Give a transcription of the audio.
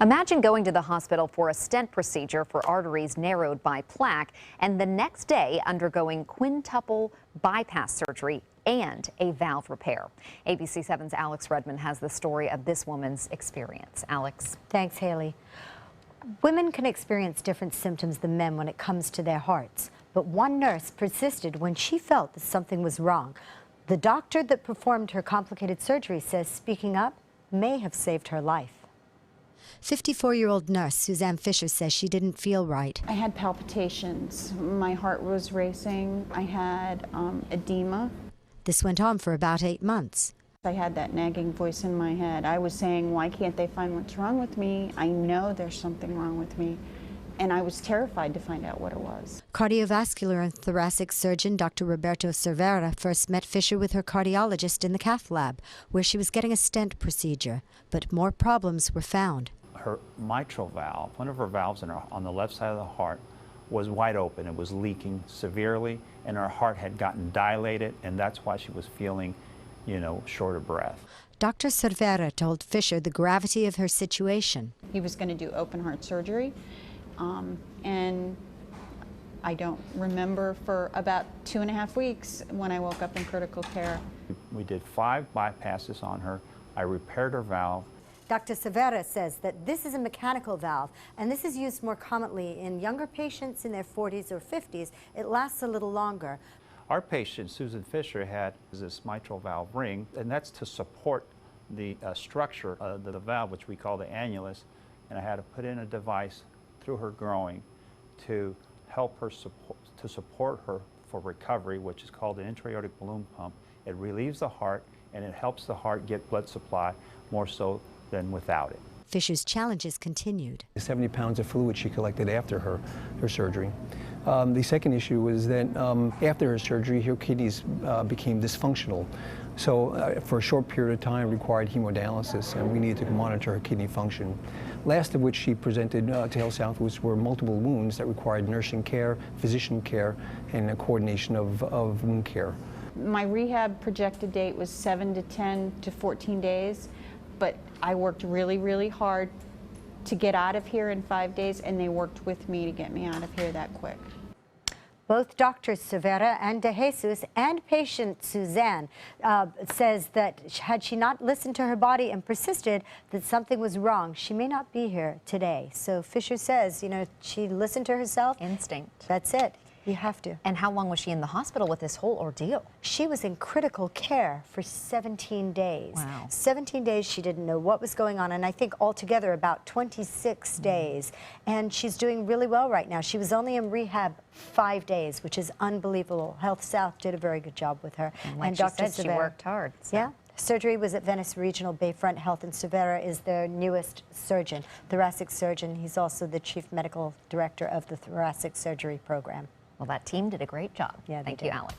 Imagine going to the hospital for a stent procedure for arteries narrowed by plaque and the next day undergoing quintuple bypass surgery and a valve repair. ABC 7's Alex Redmond has the story of this woman's experience. Alex. Thanks, Haley. Women can experience different symptoms than men when it comes to their hearts, but one nurse persisted when she felt that something was wrong. The doctor that performed her complicated surgery says speaking up may have saved her life. 54-year-old nurse Suzanne Fisher says she didn't feel right. I had palpitations. My heart was racing. I had edema. This went on for about 8 months. I had that nagging voice in my head. I was saying, why can't they find what's wrong with me? I know there's something wrong with me. And I was terrified to find out what it was. Cardiovascular and thoracic surgeon Dr. Roberto Cervera first met Fisher with her cardiologist in the cath lab, where she was getting a stent procedure. But more problems were found. Her mitral valve, one of her valves on the left side of the heart, was wide open. It was leaking severely, and her heart had gotten dilated, and that's why she was feeling, short of breath. Dr. Cervera told Fisher the gravity of her situation. He was going to do open heart surgery, and I don't remember for about 2.5 weeks when I woke up in critical care. We did 5 bypasses on her. I repaired her valve. Dr. Cervera says that this is a mechanical valve, and this is used more commonly in younger patients in their 40s or 50s. It lasts a little longer. Our patient, Susan Fisher, had this mitral valve ring, and that's to support the structure of the valve, which we call the annulus, and I had to put in a device through her groin to help her support her for recovery, which is called an intra-aortic balloon pump. It relieves the heart, and it helps the heart get blood supply more so than without it. Fisher's challenges continued. 70 pounds of fluid she collected after her surgery. The second issue was that after her surgery, her kidneys became dysfunctional. So for a short period of time required hemodialysis, and we needed to monitor her kidney function. Last of which she presented to HealthSouth were multiple wounds that required nursing care, physician care, and a coordination of wound care. My rehab projected date was 7 to 10 to 14 days, but I worked really, really hard to get out of here in 5 days, and they worked with me to get me out of here that quick. Both Drs. Cervera and De Jesus and patient Suzanne says that had she not listened to her body and persisted that something was wrong, she may not be here today. So Fisher says, she listened to herself. Instinct. That's it. You have to. And how long was she in the hospital with this whole ordeal? She was in critical care for 17 days. Wow. 17 days she didn't know what was going on, and I think altogether about 26 days. And she's doing really well right now. She was only in rehab 5 days, which is unbelievable. HealthSouth did a very good job with her. And like Dr. She worked hard. So. Yeah. Surgery was at Venice Regional Bayfront Health, and Cervera is their newest surgeon, thoracic surgeon. He's also the chief medical director of the thoracic surgery program. Well, that team did a great job. Yeah, Thank you, Alex.